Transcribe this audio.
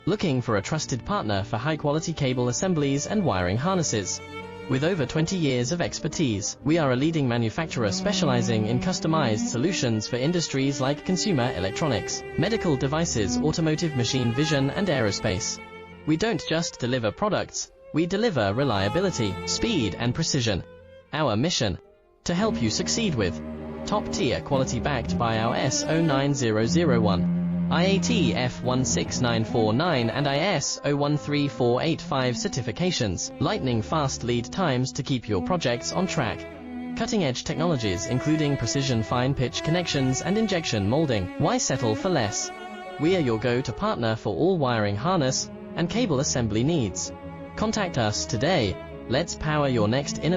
Looking for a trusted partner for high-quality cable assemblies and wiring harnesses? With over 20 years of expertise, we are a leading manufacturer specializing in customized solutions for industries like consumer electronics, medical devices, automotive, machine vision, and aerospace. We don't just deliver products, we deliver reliability, speed, and precision. Our mission: to help you succeed with top-tier quality backed by our ISO 9001, IATF 16949 and ISO 13485 certifications, lightning-fast lead times to keep your projects on track, cutting-edge technologies including precision fine-pitch connections and injection molding. Why settle for less? We are your go-to partner for all wiring harness and cable assembly needs. Contact us today. Let's power your next innovation.